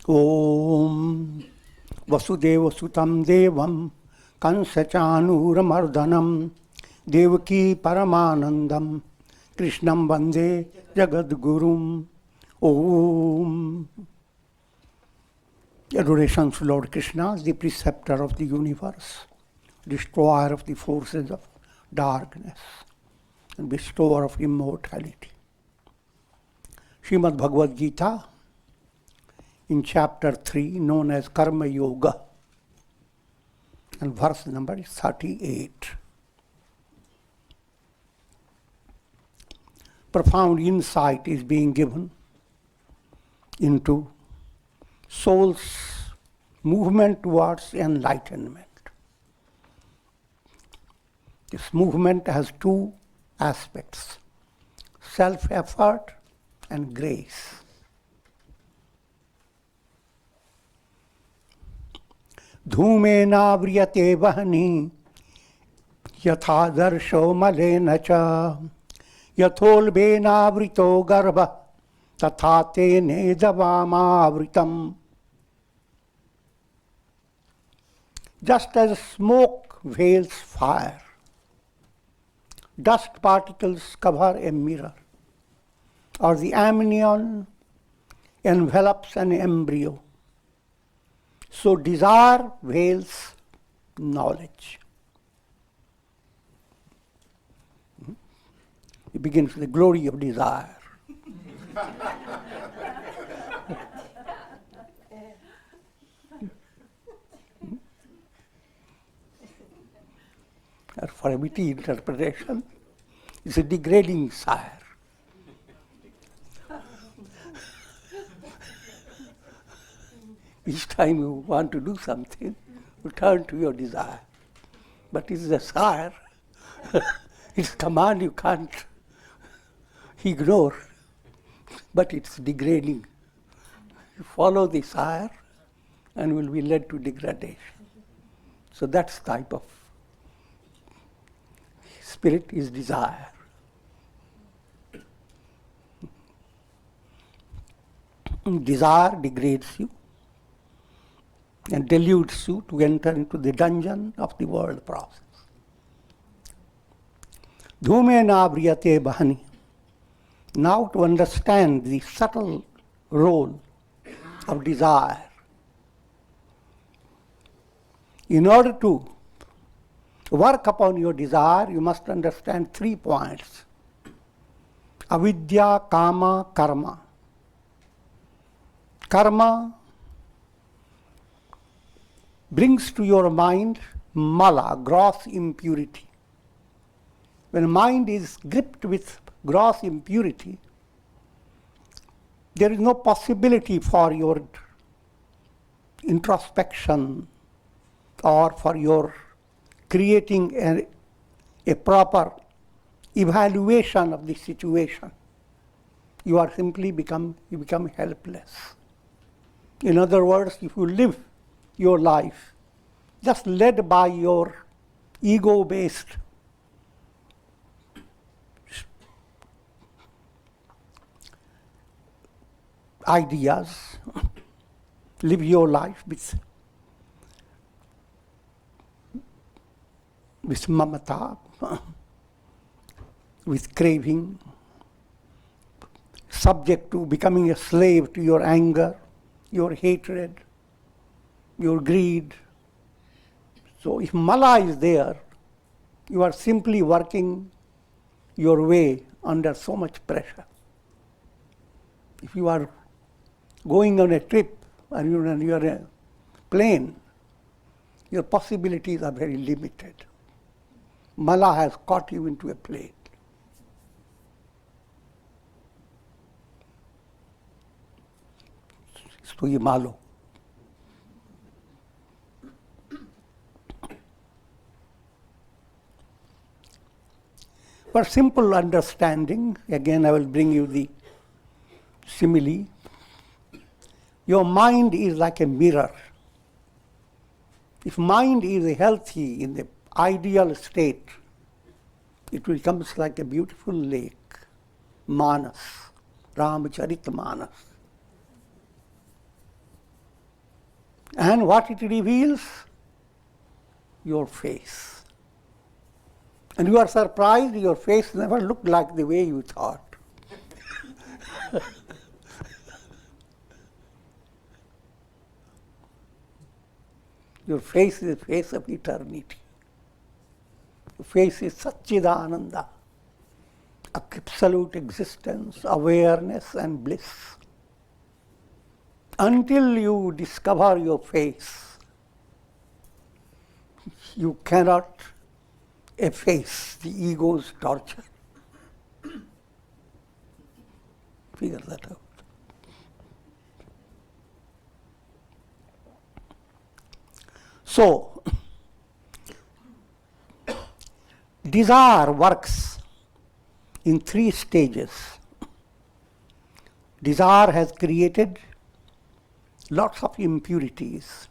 Om Vasudeva Sutam Devam Kansachanuramardanam Devaki Paramanandam Krishnam Vande Jagadgurum. Om. Adoration to Lord Krishna, the preceptor of the universe, destroyer of the forces of darkness, and bestower of immortality. Srimad Bhagavad Gita, in chapter 3, known as Karma Yoga, and verse number is 38. Profound insight is being given into soul's movement towards enlightenment. This movement has two aspects: self-effort and grace. Dhumena vahani yatha darsho malena cha yatholbena vrito garbha tatha tene davama vritam. Just as smoke veils fire, dust particles cover a mirror, or the amnion envelops an embryo, so desire veils knowledge. It begins with the glory of desire. As for a witty interpretation, it's a degrading desire. Each time you want to do something, you turn to your desire. But it's desire, it's command you can't ignore, but it's degrading. You follow desire and will be led to degradation. So that's type of spirit is desire. Desire degrades you and deludes you to enter into the dungeon of the world process. Dhumena vriyate bahani. Now to understand the subtle role of desire, in order to work upon your desire, you must understand 3 points: avidya, kama, karma. Karma brings to your mind mala, gross impurity. When mind is gripped with gross impurity, there is no possibility for your introspection or for your creating a proper evaluation of the situation. You are simply become helpless. In other words, if you live your life just led by your ego-based ideas, live your life with mamata, with craving, subject to becoming a slave to your anger, your hatred, your greed. So if mala is there, you are simply working your way under so much pressure. If you are going on a trip and you are in a plane, your possibilities are very limited. Mala has caught you into a plane. तो ये मालो. For simple understanding, again I will bring you the simile. Your mind is like a mirror. If mind is healthy in the ideal state, it becomes like a beautiful lake, Manas, Ramcharit Manas. And what it reveals? Your face. And you are surprised your face never looked like the way you thought. Your face is the face of eternity. Your face is Satchidananda, absolute existence, awareness and bliss. Until you discover your face, you cannot efface the ego's torture. Figure that out. So, desire works in 3 stages. Desire has created lots of impurities,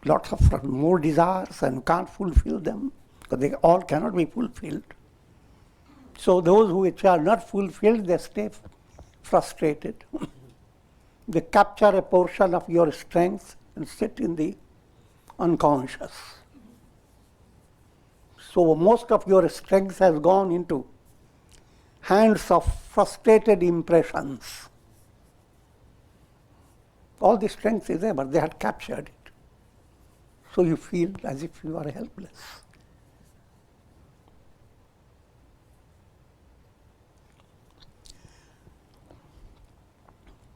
lots of more desires, and you can't fulfill them because they all cannot be fulfilled. So those which are not fulfilled, they stay frustrated. They capture a portion of your strength and sit in the unconscious. So most of your strength has gone into hands of frustrated impressions. All the strength is there, but they had captured it. So you feel as if you are helpless.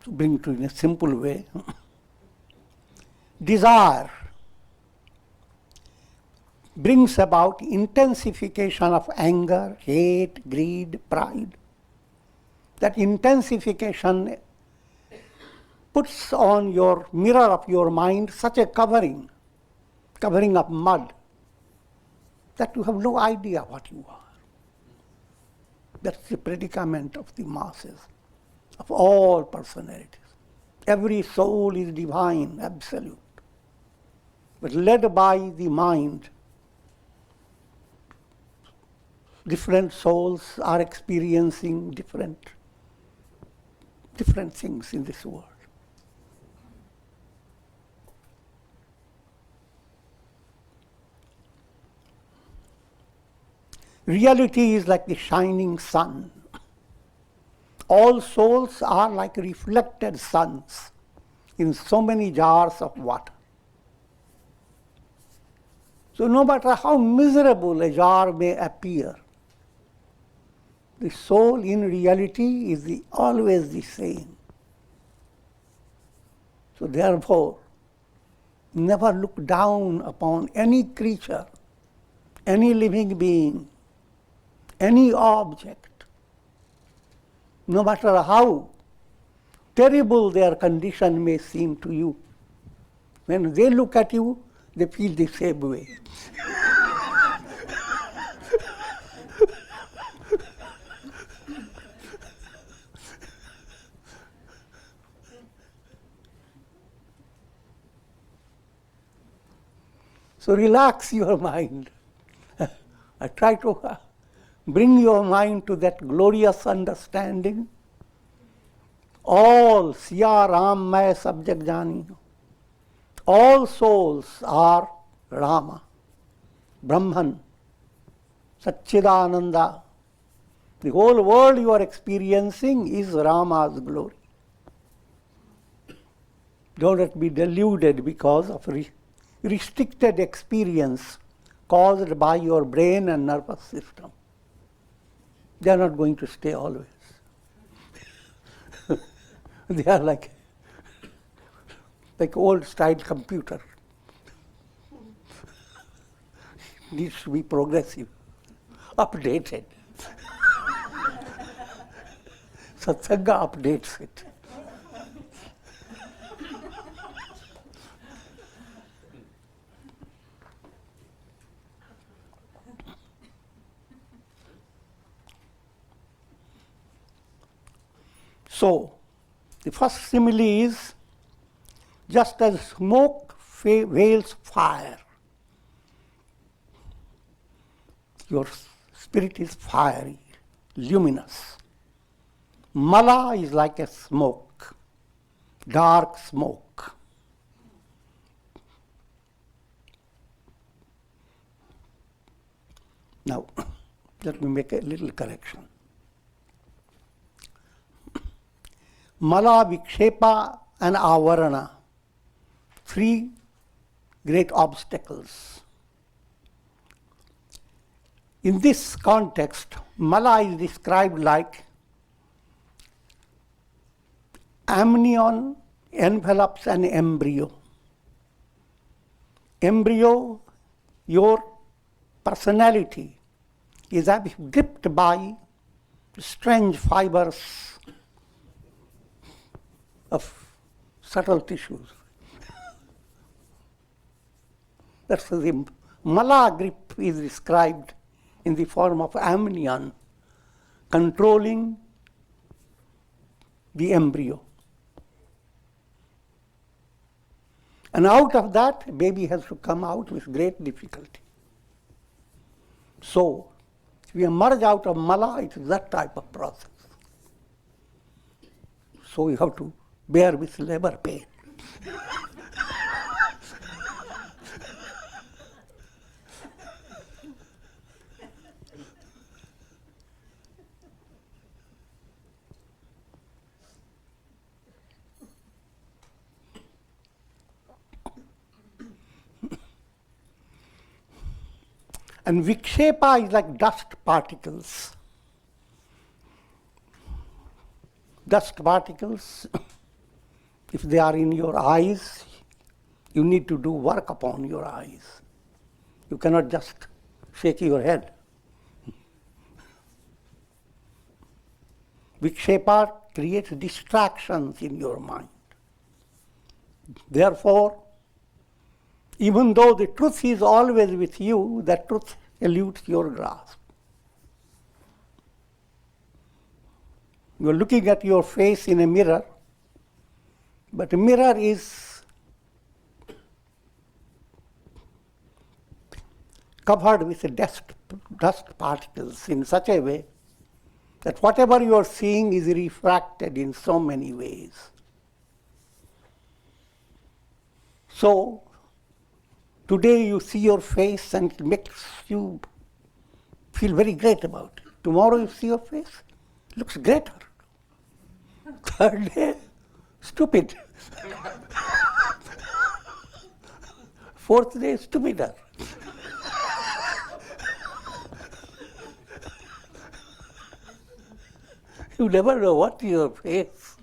To bring it in a simple way, desire brings about intensification of anger, hate, greed, pride. That intensification puts on your mirror of your mind such a covering of mud, that you have no idea what you are. That's the predicament of the masses, of all personalities. Every soul is divine, absolute. But led by the mind, different souls are experiencing different things in this world. Reality is like the shining sun. All souls are like reflected suns in so many jars of water. So no matter how miserable a jar may appear, the soul in reality is always the same. So therefore, never look down upon any creature, any living being, any object, no matter how terrible their condition may seem to you. When they look at you, they feel the same way. So relax your mind. I try to bring your mind to that glorious understanding. All Siya Ram Mai Sabjak Jani. All souls are Rama, Brahman, Satchidananda. The whole world you are experiencing is Rama's glory. Don't let me be deluded because of restricted experience caused by your brain and nervous system. They are not going to stay always. They are like old style computer. Needs to be progressive, updated. Satsanga updates it. So, the first simile is, just as smoke veils fire, your spirit is fiery, luminous. Mala is like a smoke, dark smoke. Now, let me make a little correction. Mala, Vikshepa and Avarana, three great obstacles. In this context, Mala is described like amnion envelops an embryo. Embryo, your personality, is as if gripped by strange fibers of subtle tissues. That's the Mala grip is described in the form of amnion, controlling the embryo. And out of that, a baby has to come out with great difficulty. So, if we emerge out of Mala, it is that type of process. So you have to bear with labor pain. And Vikshepa is like dust particles. Dust particles, if they are in your eyes, you need to do work upon your eyes. You cannot just shake your head. Vikshepa creates distractions in your mind. Therefore, even though the truth is always with you, that truth eludes your grasp. You are looking at your face in a mirror, but a mirror is covered with dust particles in such a way that whatever you are seeing is refracted in so many ways. So, today you see your face and it makes you feel very great about it. Tomorrow you see your face, it looks greater. Third day, stupid. Fourth day, stupider. You never know what your face.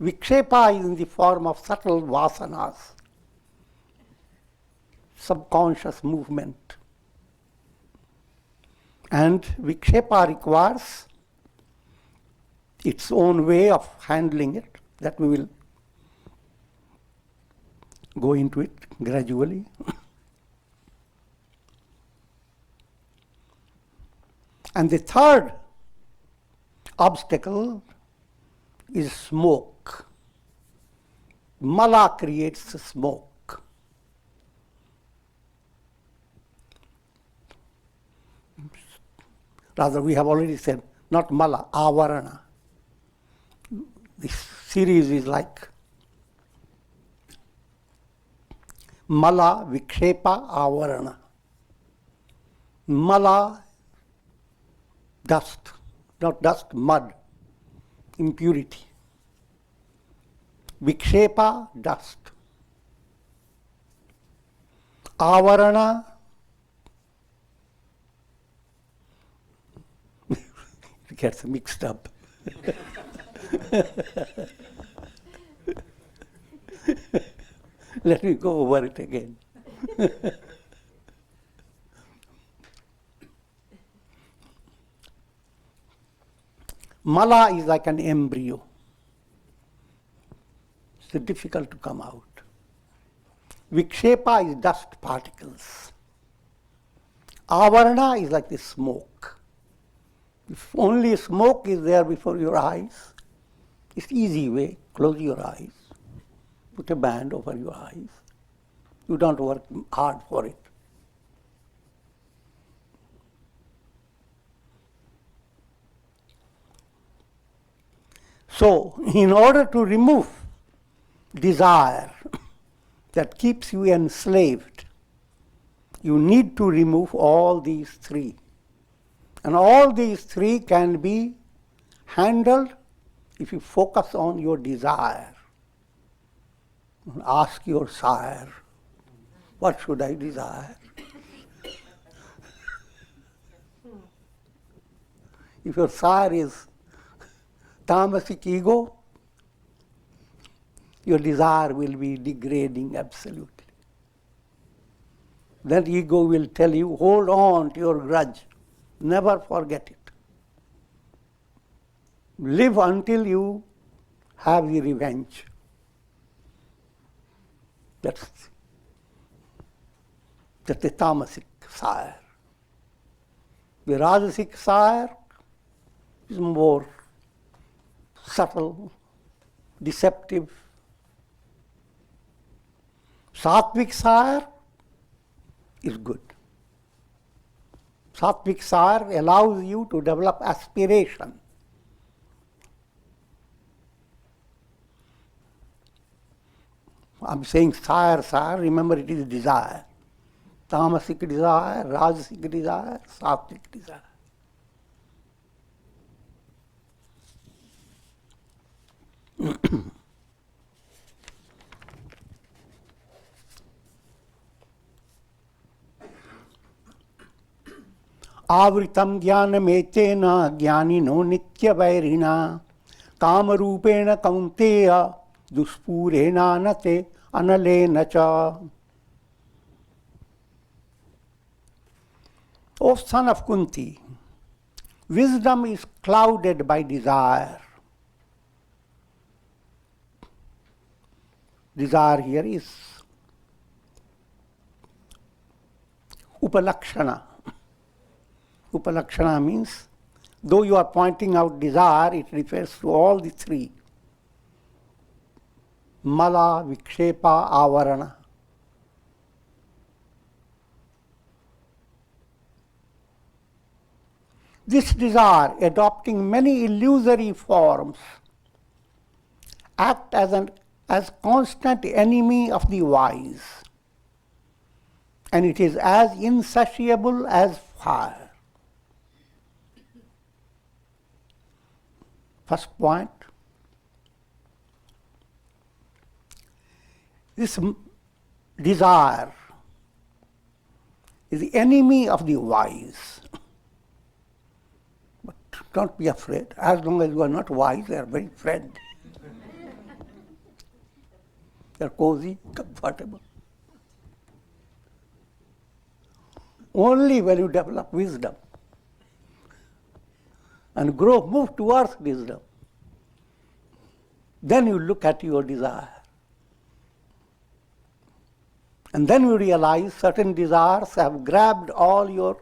Vikshepa is in the form of subtle vasanas, subconscious movement. And Vikshepa requires its own way of handling it, that we will go into it gradually. And the third obstacle is smoke. Mala creates smoke. Rather, we have already said, not Mala, Avarana. This series is like Mala, Vikshepa, Avarana. Mala, dust, not dust, mud, impurity. Vikshepa, dust. Avarana, it gets mixed up. Let me go over it again. Mala is like an embryo. It's difficult to come out. Vikshepa is dust particles. Avarana is like the smoke. If only smoke is there before your eyes, it's easy way. Close your eyes. Put a band over your eyes. You don't work hard for it. So, in order to remove desire that keeps you enslaved, you need to remove all these three. And all these three can be handled if you focus on your desire. Ask your sire, what should I desire? If your sire is tamasic ego, your desire will be degrading absolutely. That ego will tell you, hold on to your grudge. Never forget it. Live until you have the revenge. That's the tamasic sire. The rajasic sire is more subtle, deceptive. Sattvic sire is good. Sattvic sire allows you to develop aspiration. I'm saying sire, remember it is desire. Tamasic desire, rajasic desire, sattvic desire. Avritam jnanametena jnanino nityavairina kamarupena kaunteya duspurena nate analena cha. O son of Kunti, wisdom is clouded by desire. Desire here is upalakshana. Upalakshana means, though you are pointing out desire, it refers to all the three. Mala, Vikshepa, Avarana. This desire, adopting many illusory forms, act as constant enemy of the wise, and it is as insatiable as fire. First point, this desire is the enemy of the wise. But don't be afraid. As long as you are not wise, they are very friend. They are cozy, comfortable. Only when you develop wisdom and move towards wisdom, then you look at your desire. And then you realize certain desires have grabbed all your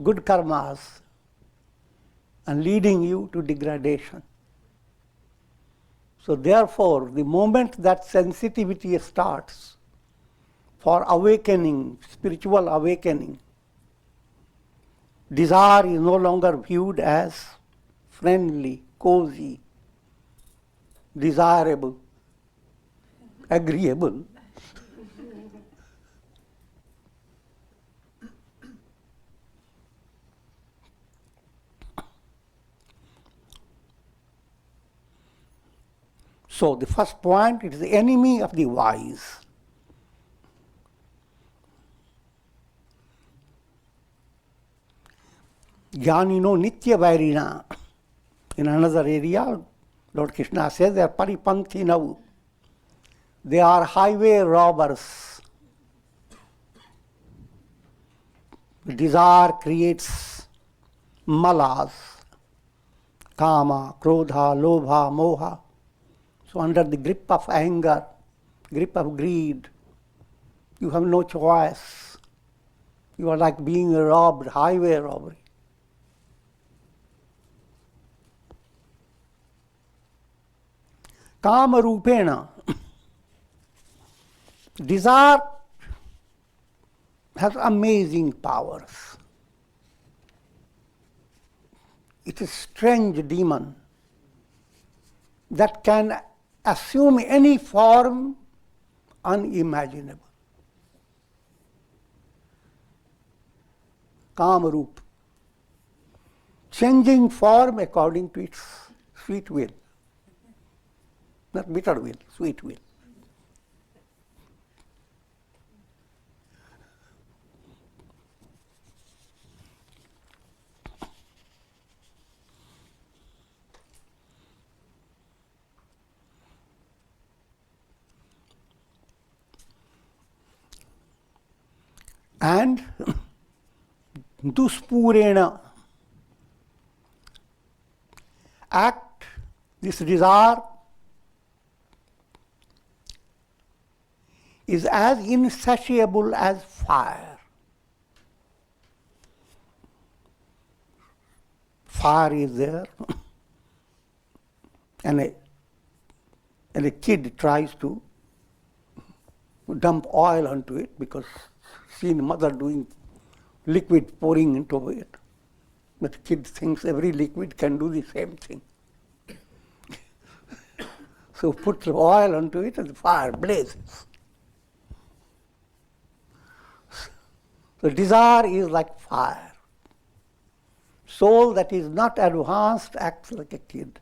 good karmas and leading you to degradation. So therefore, the moment that sensitivity starts for awakening, spiritual awakening, desire is no longer viewed as friendly, cozy, desirable, agreeable. So the first point, it is the enemy of the wise. Jnanino nitya vairina. In another area, Lord Krishna says they are paripanthinau. They are highway robbers. Desire creates malas, kama, krodha, lobha, moha. So under the grip of anger, grip of greed, You have no choice. You are like being robbed, highway robbery. Kama rupena. Desire has amazing powers. It is a strange demon that can assume any form unimaginable. Kamarup, changing form according to its sweet will. Not bitter will, sweet will. And duspurena, act, this desire is as insatiable as fire. Fire is there, and a kid tries to dump oil onto it because seen mother doing liquid pouring into it. But the kid thinks every liquid can do the same thing. So put the oil onto it and the fire blazes. So desire is like fire. Soul that is not advanced acts like a kid.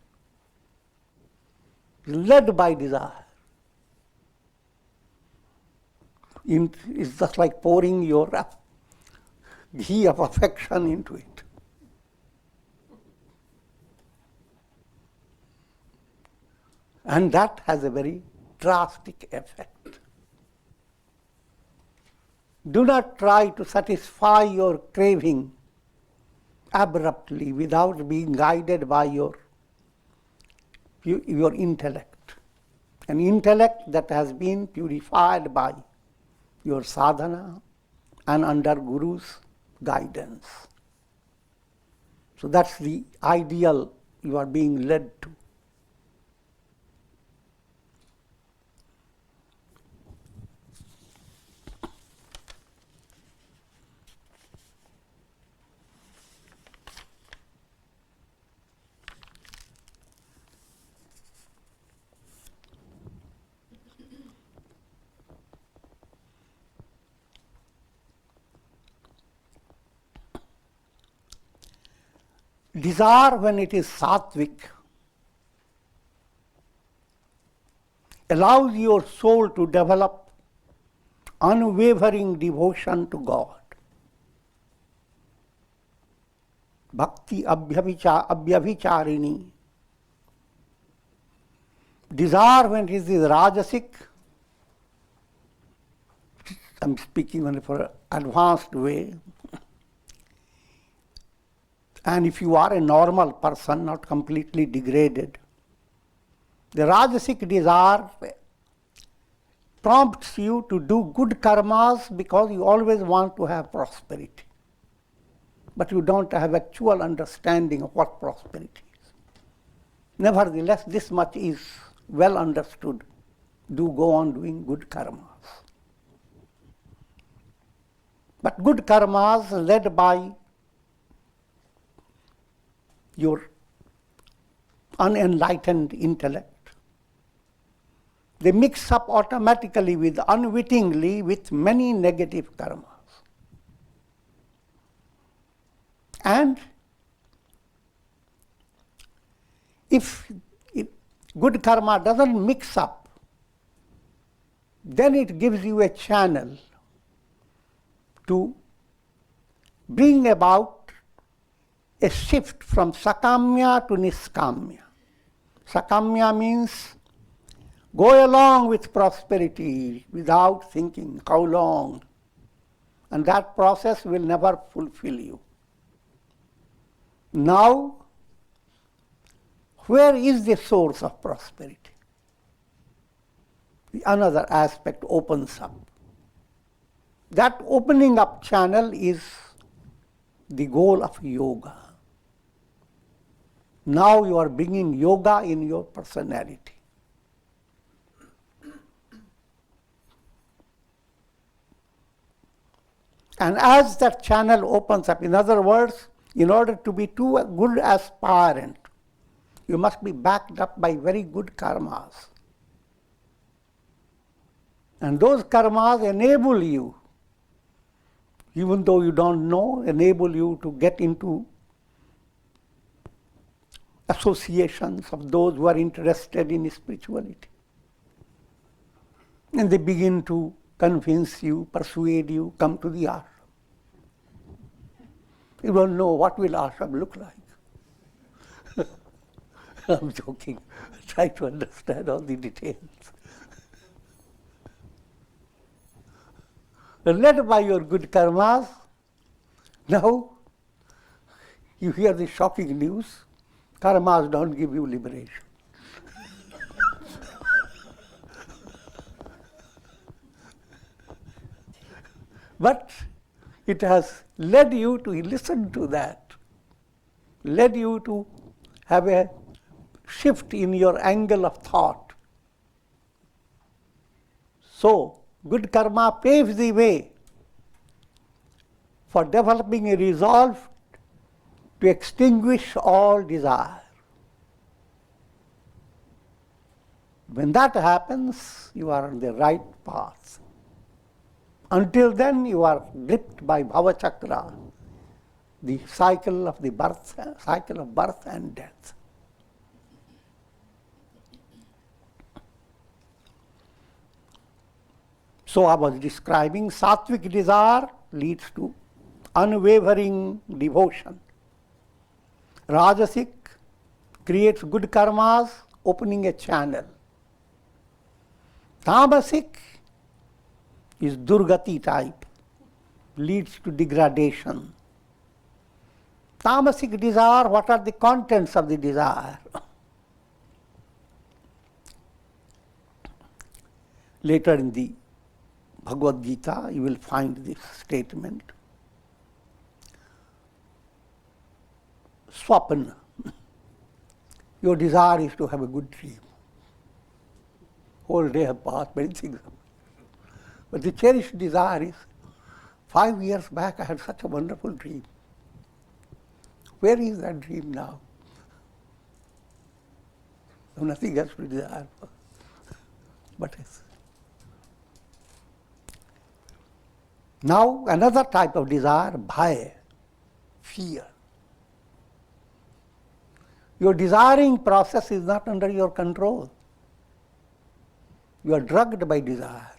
Led by desire. It's just like pouring your ghee of affection into it. And that has a very drastic effect. Do not try to satisfy your craving abruptly without being guided by your intellect. An intellect that has been purified by your sadhana and under Guru's guidance. So that's the ideal you are being led to. Desire, when it is sattvic, allows your soul to develop unwavering devotion to God. Bhakti abhyavicharini. Desire, when it is rajasic, I'm speaking only for an advanced way, and if you are a normal person, not completely degraded, the rajasic desire prompts you to do good karmas because you always want to have prosperity. But you don't have actual understanding of what prosperity is. Nevertheless, this much is well understood. Do go on doing good karmas. But good karmas led by your unenlightened intellect, they mix up automatically unwittingly with many negative karmas. And if good karma doesn't mix up, then it gives you a channel to bring about a shift from sakamya to niskamya. Sakamya means go along with prosperity without thinking how long, and that process will never fulfill you. Now, where is the source of prosperity? Another aspect opens up. That opening up channel is the goal of yoga. Now you are bringing yoga in your personality. And as that channel opens up, in other words, in order to be too good aspirant, you must be backed up by very good karmas. And those karmas enable you, even though you don't know, enable you to get into associations of those who are interested in spirituality. And they begin to convince you, persuade you, come to the ashram. You don't know what will ashram look like. I'm joking. Try to understand all the details. Led by your good karmas, now you hear the shocking news, karmas don't give you liberation. But it has led you to listen to that, led you to have a shift in your angle of thought. So, good karma paves the way for developing a resolve to extinguish all desire. When that happens, you are on the right path. Until then, you are gripped by bhava chakra, the cycle of birth and death. So I was describing sattvic desire leads to unwavering devotion. Rajasic creates good karmas, opening a channel. Tamasic is durgati type, leads to degradation. Tamasic desire, what are the contents of the desire? Later in the Bhagavad Gita, you will find this statement. Swapana. Your desire is to have a good dream. Whole day have passed, many things have. But the cherished desire is, 5 years back I had such a wonderful dream. Where is that dream now? So nothing else to desire for. But yes. Now another type of desire, bhaya, fear. Your desiring process is not under your control. You are drugged by desire.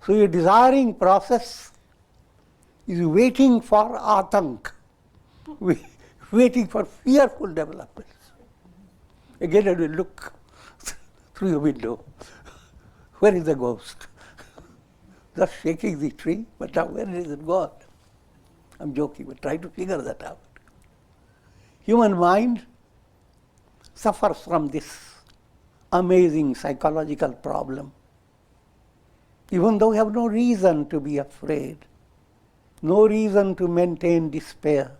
So your desiring process is waiting for atank, waiting for fearful developments. Again I will look through your window. Where is the ghost? Just shaking the tree, but now where is it gone? I'm joking, but try to figure that out. Human mind suffers from this amazing psychological problem. Even though we have no reason to be afraid, no reason to maintain despair.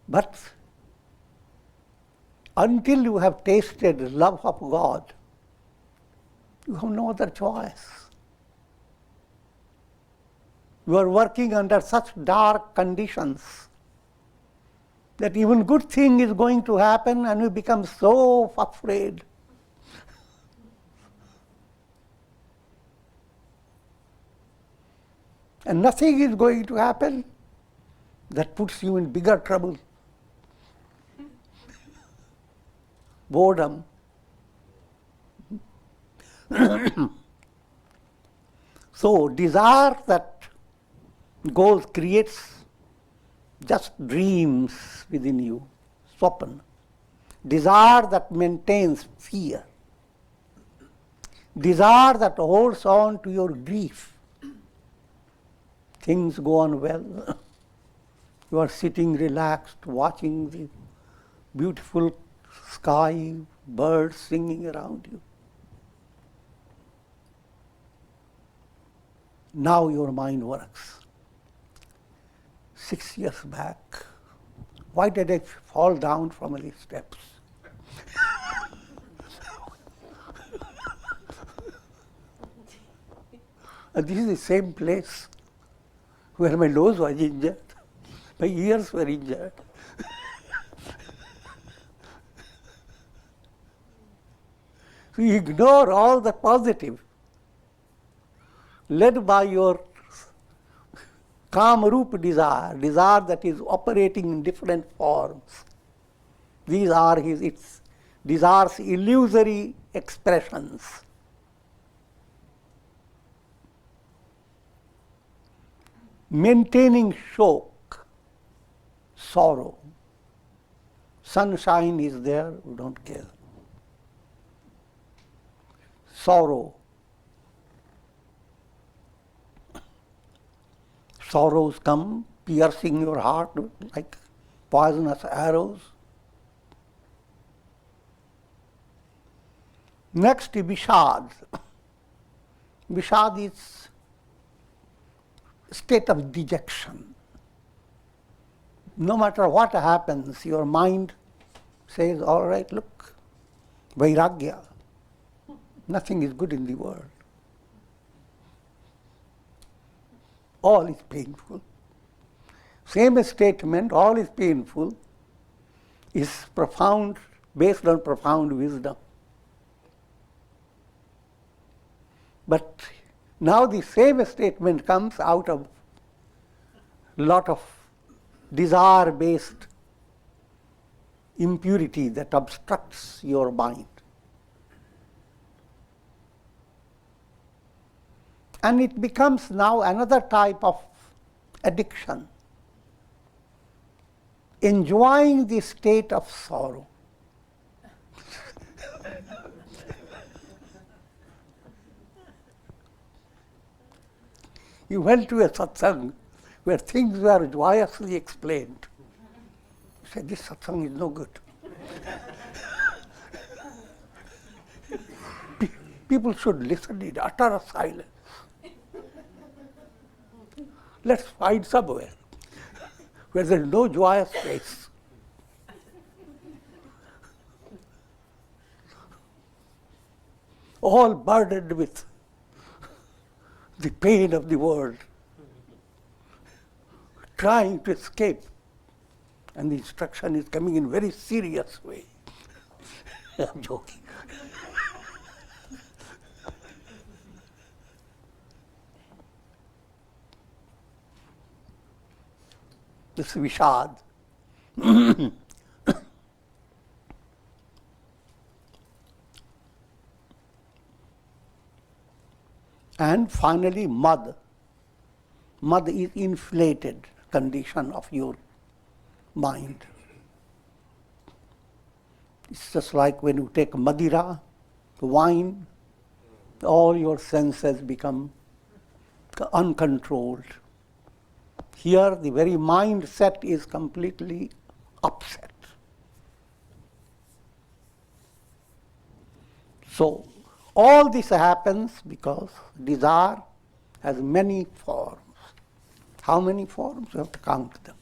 But until you have tasted the love of God, you have no other choice. You are working under such dark conditions that even good thing is going to happen and you become so afraid. And nothing is going to happen that puts you in bigger trouble. Boredom. So desire that creates just dreams within you, swapana. Desire that maintains fear. Desire that holds on to your grief. Things go on well. You are sitting relaxed, watching the beautiful sky, birds singing around you. now your mind works. 6 years back, why did I fall down from these steps? And this is the same place where my nose was injured, my ears were injured. So you ignore all the positive, led by your Kamarupa desire, desire that is operating in different forms. These are its desire's illusory expressions. Maintaining shok, sorrow. Sunshine is there, we don't care. Sorrow. Sorrows come piercing your heart like poisonous arrows. Next, Vishad. Vishad is state of dejection. No matter what happens, your mind says, all right, look, Vairagya, nothing is good in the world. All is painful. Same statement, all is painful, is profound, based on profound wisdom. But now the same statement comes out of a lot of desire-based impurity that obstructs your mind. And it becomes now another type of addiction, enjoying the state of sorrow. You went to a satsang where things were joyously explained. You said, this satsang is no good. People should listen in utter silence. Let's find somewhere where there is no joyous face. All burdened with the pain of the world, trying to escape. And the instruction is coming in a very serious way. I'm joking. This is Vishad. And finally, mad. Mad is inflated condition of your mind. It's just like when you take Madira, wine, all your senses become uncontrolled. Here, the very mindset is completely upset. So, all this happens because desire has many forms. How many forms? You have to count them.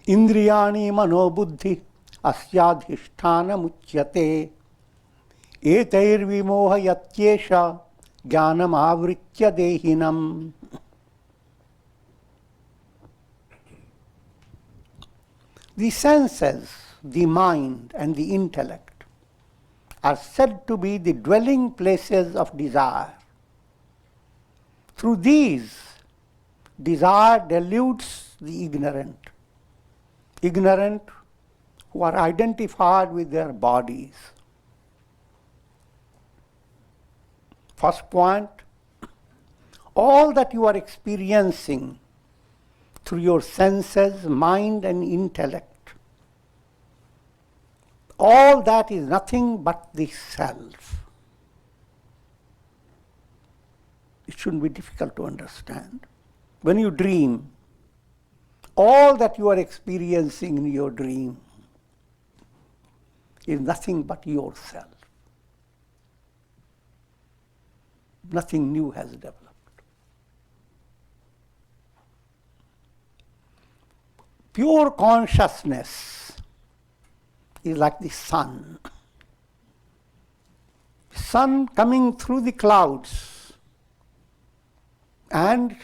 Indriyani manobuddhi asyadhishthanamuchyate etairvimohayatyesha jnanam avritya dehinam. The senses, the mind and the intellect are said to be the dwelling places of desire. Through these, desire deludes the ignorant who are identified with their bodies. First point, all that you are experiencing through your senses, mind and intellect, all that is nothing but the self. It shouldn't be difficult to understand. When you dream, all that you are experiencing in your dream is nothing but yourself. Nothing new has developed. Pure consciousness is like the sun. Sun coming through the clouds and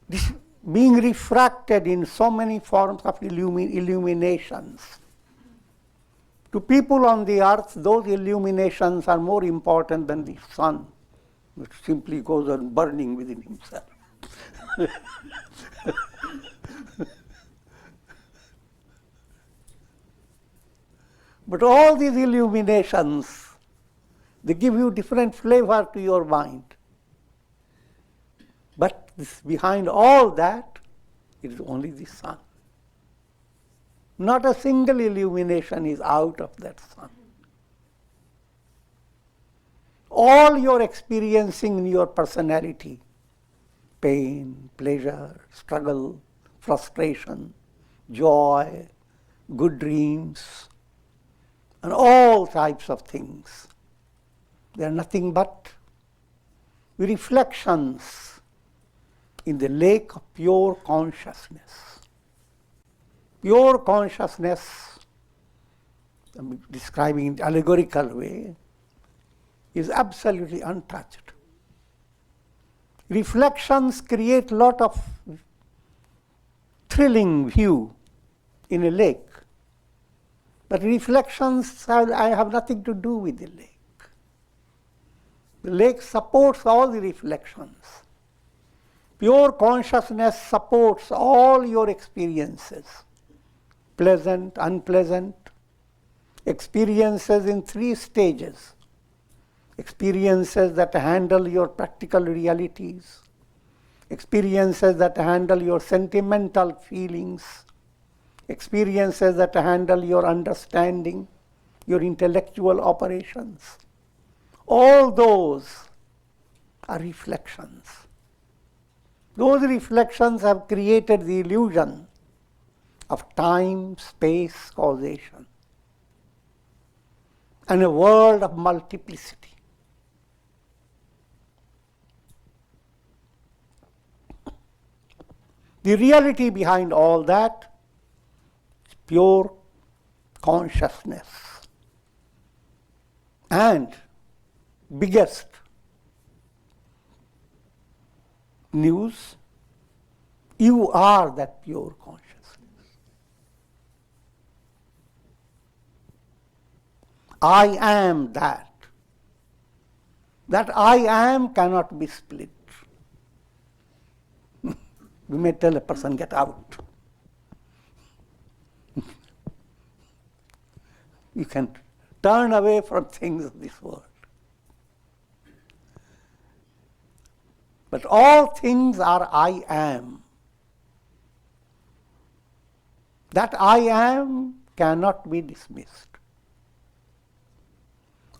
this being refracted in so many forms of illuminations. To people on the earth, those illuminations are more important than the sun, which simply goes on burning within himself. But all these illuminations, they give you different flavor to your mind. But behind all that, it is only the sun. Not a single illumination is out of that sun. All your experiencing in your personality, pain, pleasure, struggle, frustration, joy, good dreams, and all types of things, they are nothing but reflections in the lake of pure consciousness. Pure consciousness, I'm describing in an allegorical way, is absolutely untouched. Reflections create a lot of thrilling view in a lake. But reflections have nothing to do with the lake. The lake supports all the reflections. Pure consciousness supports all your experiences, pleasant, unpleasant, experiences in 3 stages. Experiences that handle your practical realities, experiences that handle your sentimental feelings, experiences that handle your understanding, your intellectual operations. All those are reflections. Those reflections have created the illusion of time, space, causation, and a world of multiplicity. The reality behind all that is pure consciousness. And biggest news, you are that pure consciousness. I am that. That I am cannot be split. We may tell a person, get out. You can turn away from things of this world. But all things are I am. That I am cannot be dismissed.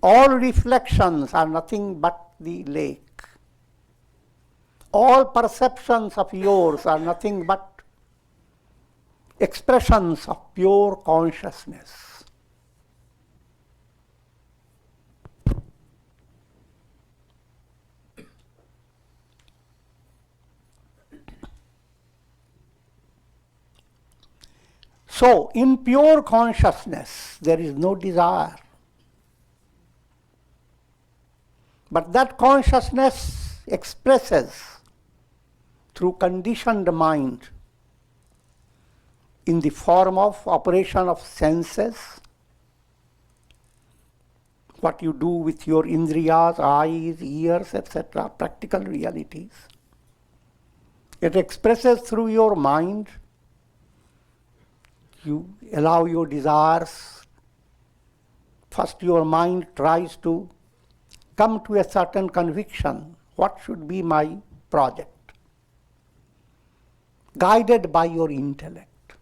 All reflections are nothing but the lake. All perceptions of yours are nothing but expressions of pure consciousness. So, in pure consciousness, there is no desire. But that consciousness expresses through conditioned mind in the form of operation of senses, what you do with your indriyas, eyes, ears, etc., practical realities. It expresses through your mind. You allow your desires. First your mind tries to come to a certain conviction. What should be my project? Guided by your intellect.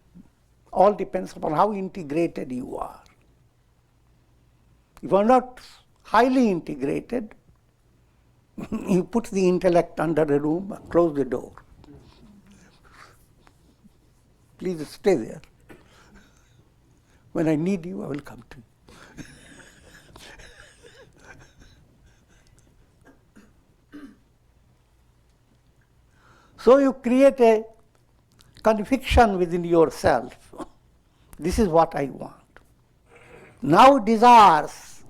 All depends upon how integrated you are. If you are not highly integrated, You put the intellect under a room, close the door. Please stay there. When I need you, I will come to you. So you create a conviction within yourself. This is what I want. Now desires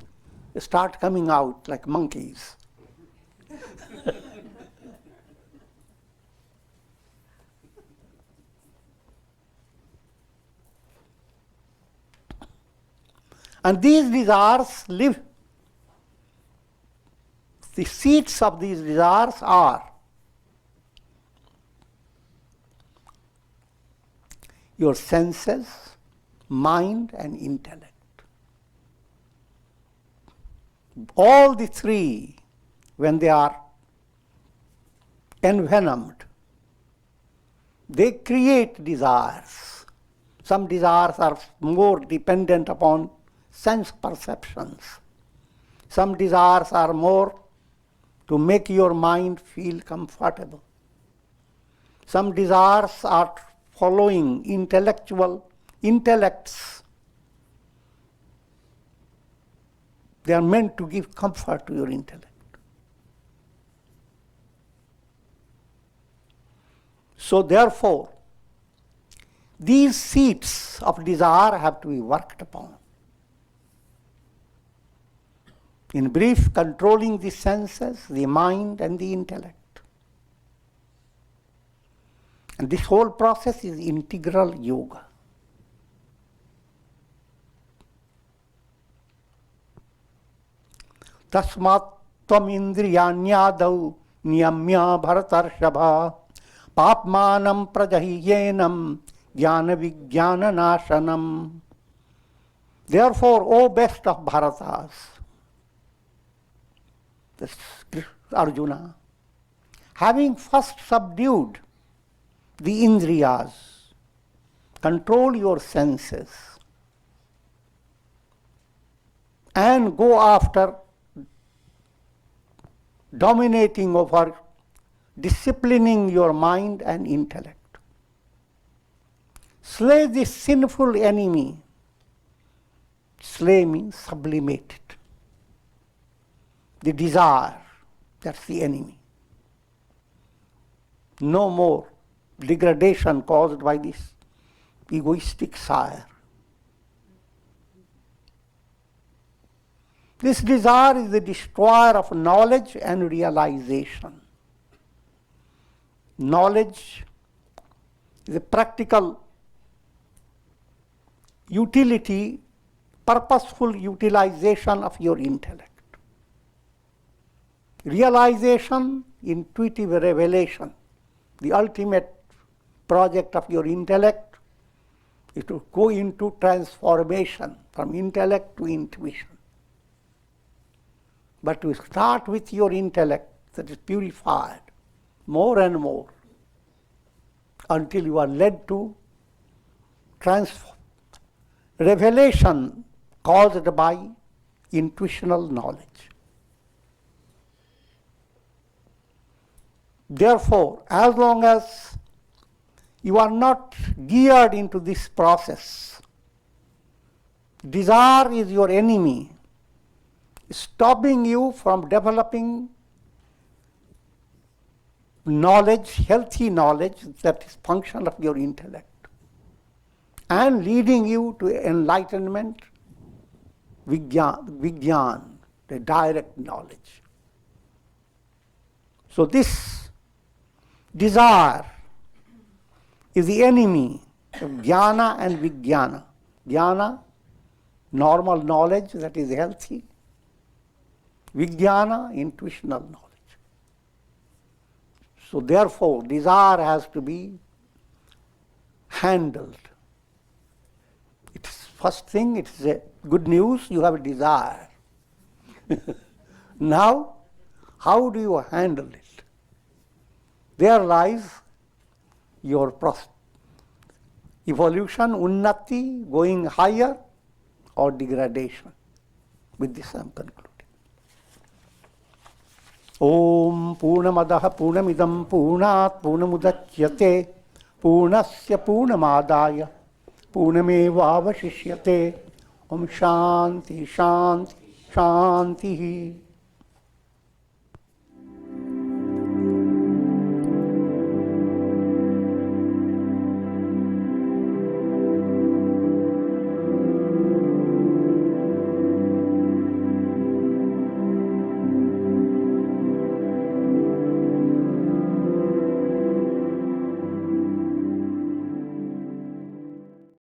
start coming out like monkeys. And these desires live. The seeds of these desires are your senses, mind, and intellect. All the three, when they are envenomed, they create desires. Some desires are more dependent upon sense perceptions. Some desires are more to make your mind feel comfortable. Some desires are following intellects. They are meant to give comfort to your intellect. So therefore, these seeds of desire have to be worked upon. In brief, controlling the senses, the mind, and the intellect. And this whole process is integral yoga. Tasmat tvam indriyanyadau niyamya bharatarshava papmanam prajahiyenam jnana vijnana nashanam. Therefore, O best of Bharatas, this Arjuna, having first subdued the indriyas, control your senses, and go after dominating over, disciplining your mind and intellect. Slay this sinful enemy. Slay means sublimate it. The desire, that's the enemy. No more degradation caused by this egoistic sire. This desire is the destroyer of knowledge and realization. Knowledge is a practical utility, purposeful utilization of your intellect. Realization, intuitive revelation, the ultimate project of your intellect is to go into transformation from intellect to intuition. But to start with your intellect that is purified more and more until you are led to revelation caused by intuitional knowledge. Therefore, as long as you are not geared into this process, desire is your enemy, stopping you from developing knowledge, healthy knowledge that is function of your intellect, and leading you to enlightenment, vijnan, the direct knowledge. So this desire is the enemy of jnana and vijnana. Jnana, normal knowledge that is healthy. Vijnana, intuitional knowledge. So therefore, desire has to be handled. It's first thing, it is a good news, you have a desire. Now, how do you handle it? There lies your evolution, unnati, going higher, or degradation. With this I am concluding. Om Purnamadaha Purnamidam Purnat Purnamudachyate Purnasya Purnamadaya Purnamevavashishyate. Om Shanti Shanti Shanti.